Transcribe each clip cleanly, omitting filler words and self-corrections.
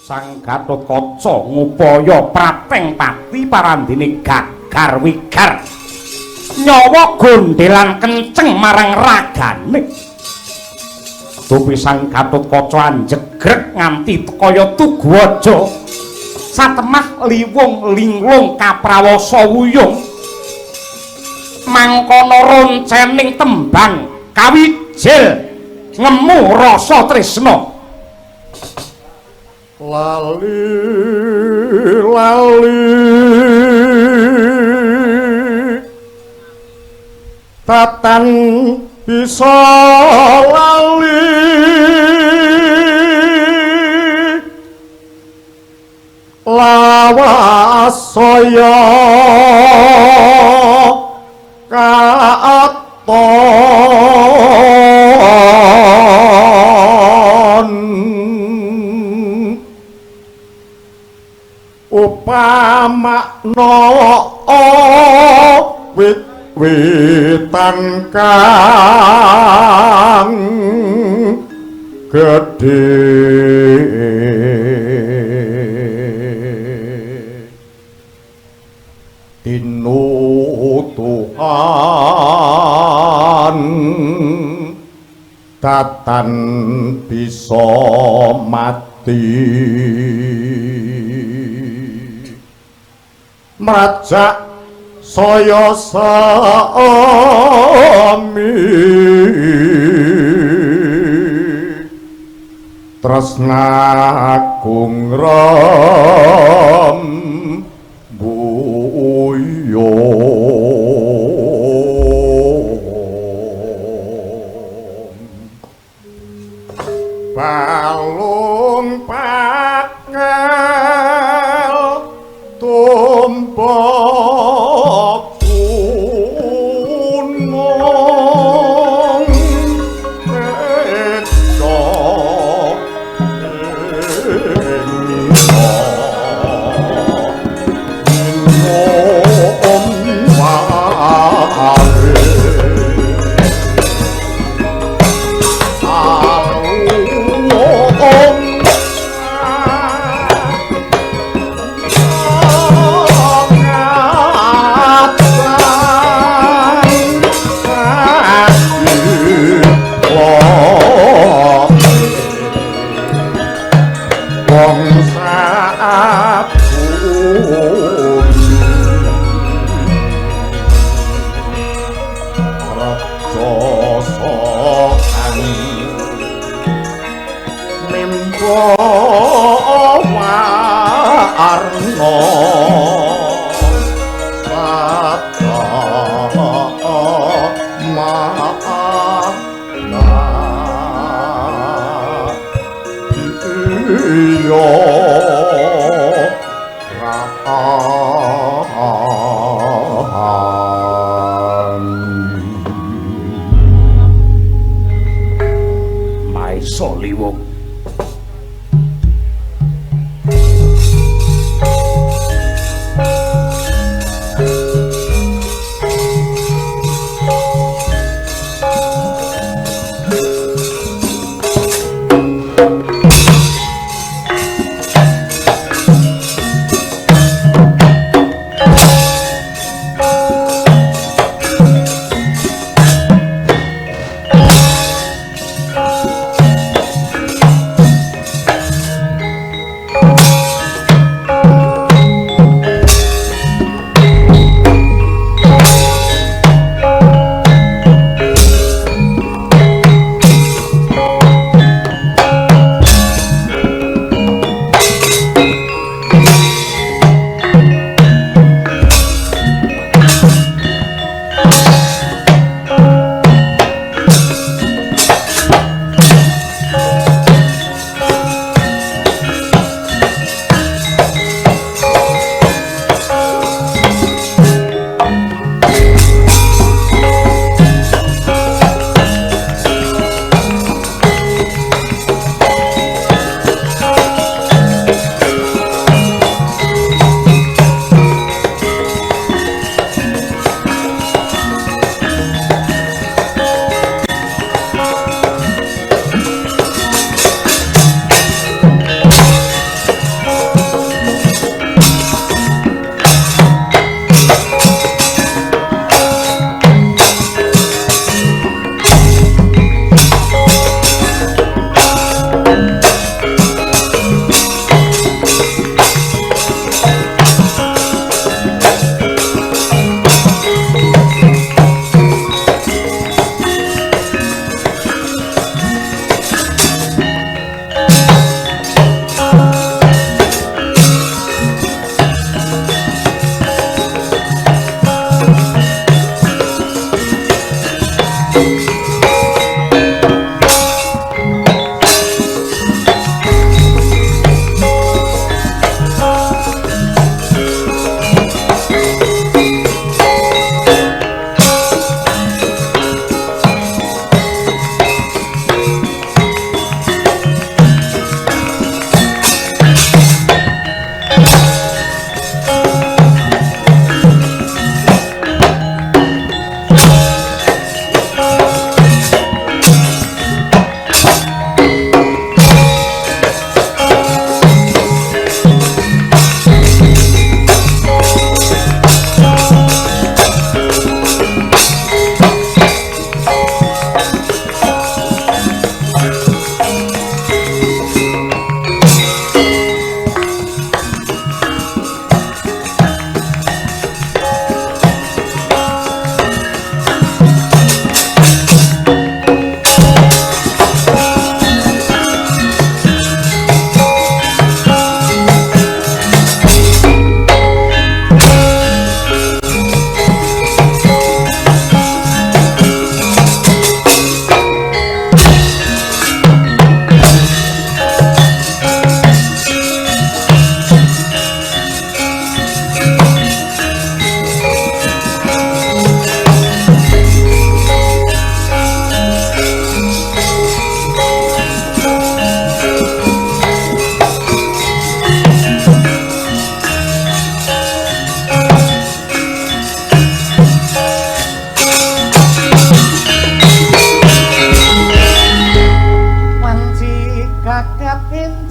Sang Gatotkaca ngupaya prateng pati parandene gagar wigar nyawa gondhelan kenceng marang ragane. Dupi Sang Gatotkaca anjegreg nganti kaya Tugwaja satemah liwung linglung kaprawasa wuyung mangkono roncening tembang kawijil ngemu rasa tresna. Lali tatan bisa lali lawasaya katon upamakna wit-witan kang gedhe tinutuhan tatan bisa mati mrajak saya sami tresnaku ngrembuya balung pakel tumpuk gunung eco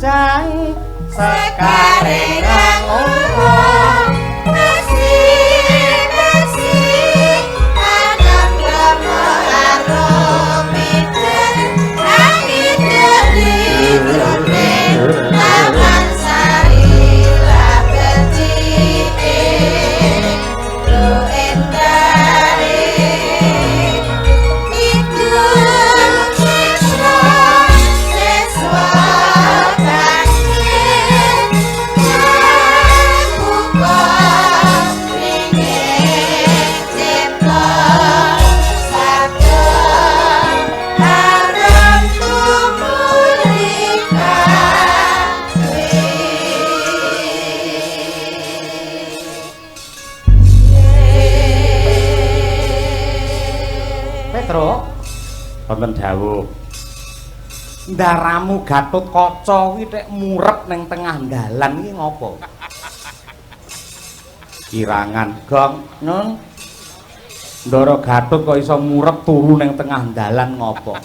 jang Sekarang ngomong Kasih Kadang gemelar Mikir Angin dari Rutin Taman sari Lapeci Lu endari Itu Seswa Petro wonten dawuh ndaramu Gatotkaca kuwi nek murep ning tengah dalan iki ngopo kirangan gong nun Ndara Gatut kok iso murep turu ning tengah dalan ngopo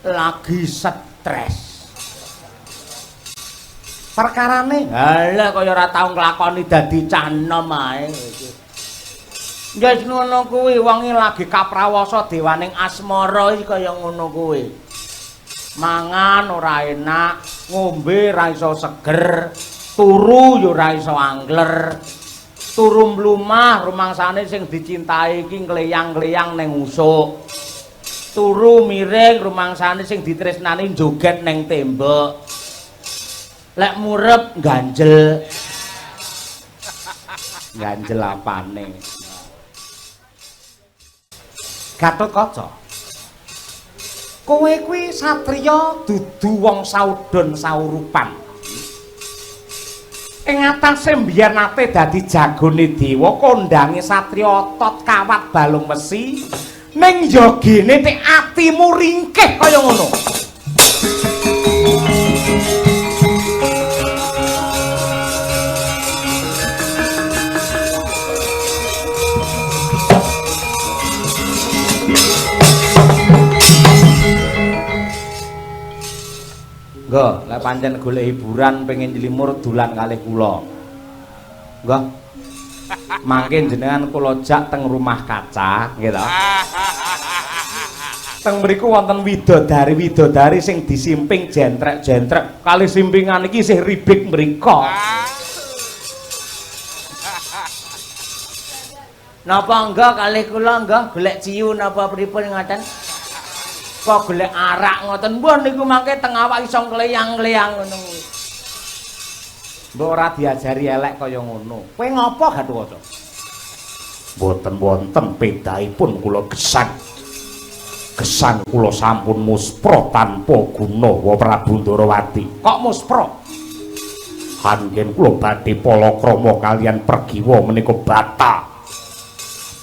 lagi stres perkarane halah kaya ora tau nglakoni dadi cah enom ae ya ngono kuwi wong lagi kaprawasa dewaning asmara iki kaya ngono kuwi. Mangan ora enak, ngombe ora iso seger, turu ya ora iso angler. Turu mlumah rumangsane sing dicintai iki ngleyang-ngleyang ning usuk. Turu miring rumangsane sing ditresnani joget ning tembok. Lek murep ganjel. Ganjel apane? Gatotkaca. Kowe kuwi satriya dudu wong saudon saurupan. Ing atase mbiyen nate dadi jagone dewa kondange satriya otot kawat balung besi ning yogene tek atimu ringkih kaya ngono. Nggih, lek pancen golek hiburan pengen nyelimur dolan kalih kula. Nggih. Mangke jenengan kula jak teng rumah kaca, nggih to. Teng mriku wonten widodari sing disimping jentrek-jentrek. Kalih simpingan iki isih ribik mriko. Napa enggak kalih kula enggak golek ciu napa pripun ngaten? Kok golek arak ngoten mbon niku mangke teng awak iso ngleyang-ngleyang ngono kuwi. Mbok ora diajari elek kaya ngono. Kowe ngopo Gatotkaca? Mboten wonten pedaipun kula gesang. Gesang kula sampun muspra tanpa guna wa Prabu Ndarawati. Kok muspra? Anggen kula badhe palakrama kalian Pergiwa menika bata.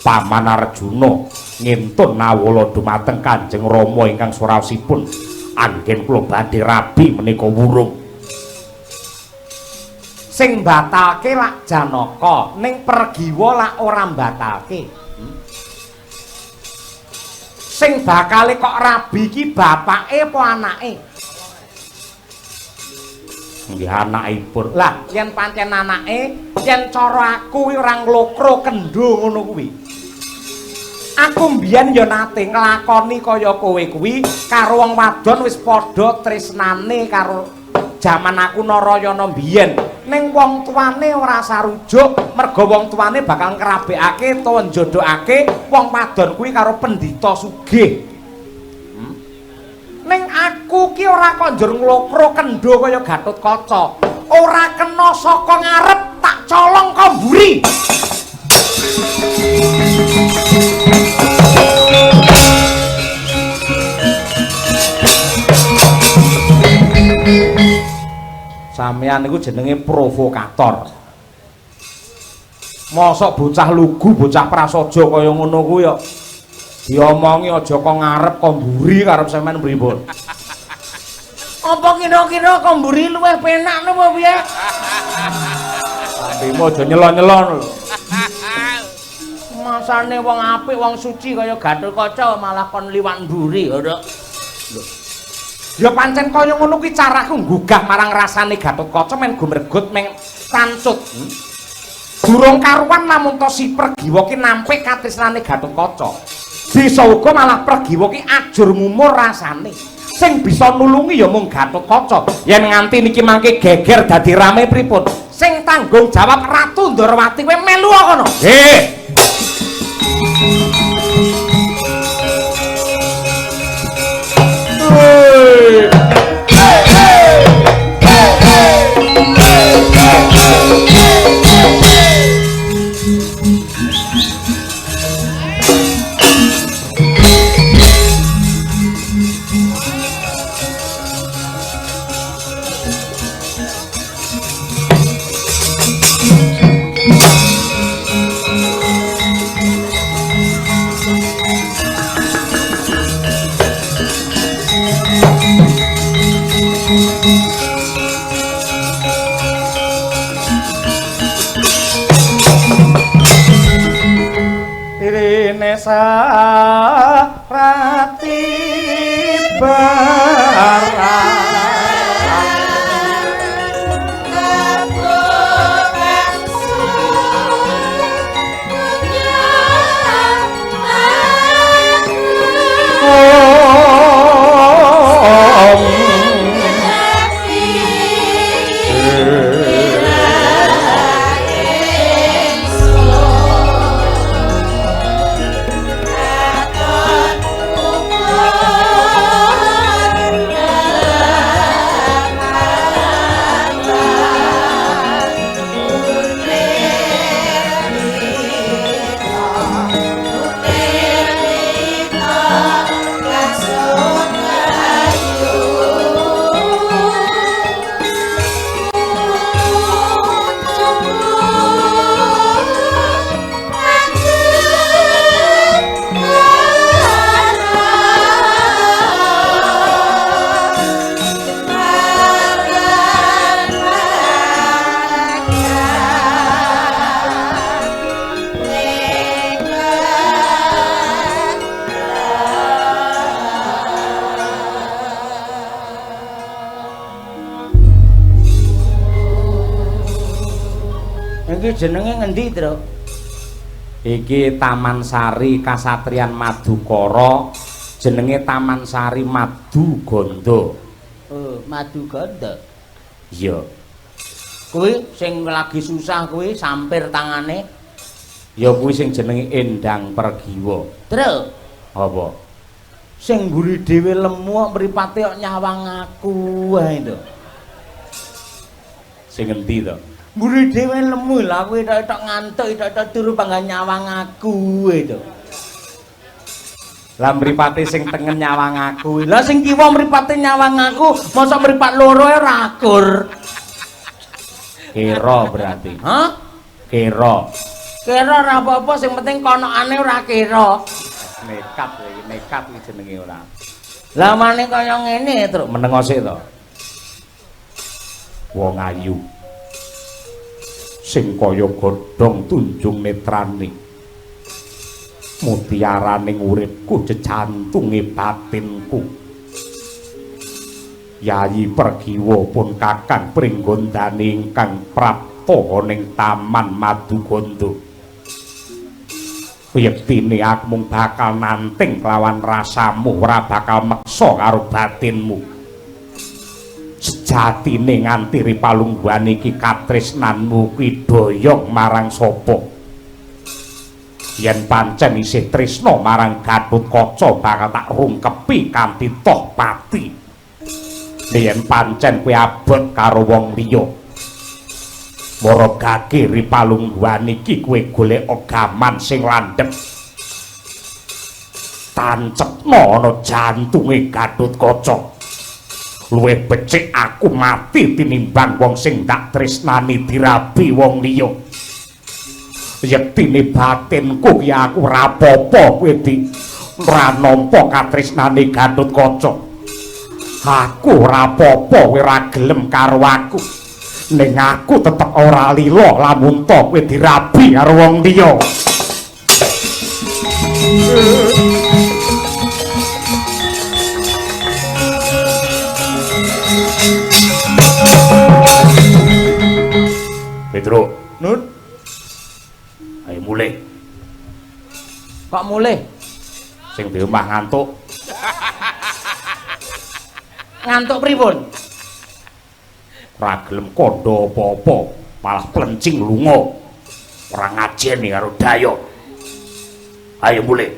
Paman Arjuna ngintun nawala dumateng Kanjeng Rama ingkang suraosipun anggen kula badhe rabi menika wurung sing batalke lak Janaka ning Pergiwa lak ora batalke sing bakale kok rabi iki bapake apa anake nggih anakipun lah yen pancen anake yen cara aku kuwi ora nglokro kendho ngono kuwi aku mbiyen ya nate nglakoni kaya kowe kuwi karo wong wadon wis padha tresnane karo jaman aku Narayana mbiyen ning wong tuane ora sarujuk merga wong tuane bakal ngrabekake utawa njodhokake wong wadon kuwi karo pendhita sugih ning aku ki ora konjur nglokro kendho kaya Gatotkaca ora kena saka ngarep tak colong kok mburi sampeyan niku jenenge provokator. Mosok bocah lugu, bocah prasaja kaya ngono kuwi ya diomongi aja kok ngarep kok mburi karep sampean pripun. Apa kira-kira kok mburi luwih penak napa piye? Demo aja nyelon-nyelon lho. Masane wong apik, wong suci kaya Gatotkaca malah kon liwat mburi, ora. Ya pancen kaya ngono kuwi caraku nggugah marang rasane Gatotkaca men gumregut meng rancut. Durung karuan namun to si Pergiwa ki nampik katresnane Gatotkaca. Bisa uga malah Pergiwa ki ajur ngumur rasane. Sing bisa nulungi ya mung Gatotkaca. Yen nganti niki mangke geger dadi rame pripun? Sing tanggung jawab Ratu Ndorowati kowe melu kono. Sarati barang iki jenenge ngendi, Tru? Iki Taman Sari Kasatriyan Madukara, jenenge Taman Sari Maduganda. Oh, Maduganda. Iya. Kuwi sing lagi susah kuwi sampir tangane. Ya kuwi sing jenenge Endang Pergiwa. Tru. Apa? Sing mburi dhewe lemu kok mripate kok nyawang aku wae to. Sing endi to? Mburi dhewe lemu lah kowe tok ngantuk tok turu panggan nyawang aku to. Lah mripate sing tengen nyawang aku. Lah sing kiwa mripate nyawang aku, mosok mripat loro e rakur. Kira berarti. Hah? Kira. Kira ora apa-apa sing penting konokane ora kira. Nekat iki jenenge ora. Lah mane kaya ngene, Truk, menengo sik to. Wong ayu. Sing kaya godhong tunjung netrane mutiaraning uripku jejantunge batinku Yayi Pergiwa pun kakang pringgondane ingkang prapta ning Taman Maduganda yektine aku mung bakal nanting kelawan rasamu ora bakal meksa karo batinmu sejatine nganti ripalungguhan iki katresnanmu kuwi doyong marang sapa yen pancen isih tresna marang Gatotkaca bakal tak rungkepi kanthi toh pati yen pancen kowe abot karo wong liya mara gage ripalungguhan iki kowe golek gaman sing landhep tancepna ana jantunge Gatotkaca luwih becik aku mati tinimbang wong sing tak tresnani dirabi wong liya yektine batinku ki aku ora apa-apa kowe ora nampa katresnane Gatotkaca aku ora apa-apa kowe ora gelem karo aku ning aku tetep ora lila lamun to kowe dirabi karo wong liya Pedro, Nun, ayo mulai. kok mulih? Sing di omah ngantuk. Ngantuk pripun? Ora gelem kandha apa-apa, malah plencing lunga. Ora ngajeni karo Dayo. Ayo mulai.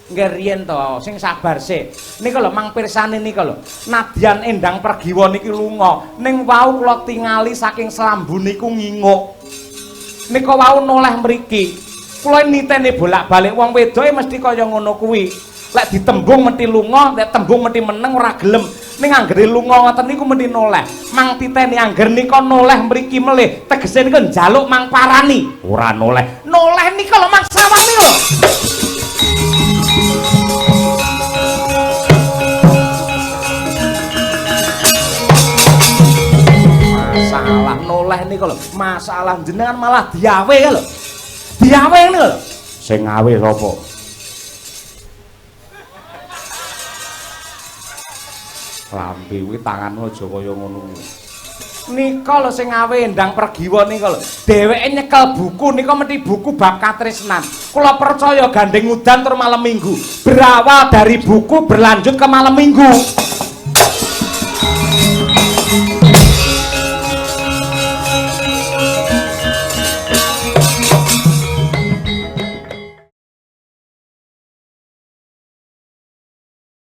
Nggih riyen to, sing sabar sik. Nika lho mang pirsani nika lho. Nadyan Endang Pergiwa niki lunga, ning wau kula tingali saking Slambu niku nginguk. Nika wau noleh mriki. Kula niteni bolak-balik wong wedoke mesti kaya ngono kuwi. Lek ditembung mesti lunga, lek tembung mesti meneng ora gelem. Ning anggere lunga ngoten niku mesti noleh. Mang titeni angger nika noleh mriki melih. Tegese niku njaluk mang parani. Ora noleh. Noleh nika lho mang sawani lho. Masalah noleh nika lho. Masalah jenengan malah diawe lho. Diawe ngene lho. Sing ngawe sapa? Lambe kuwi tanganmu aja kaya ngono. Nika lho sing ngawe Endang Pergiwa nika lho. Dheweke nyekel buku nika mesti buku bab katresnan. Kula percaya gandeng udan tur malam minggu. Berawal dari buku berlanjut ke malam minggu.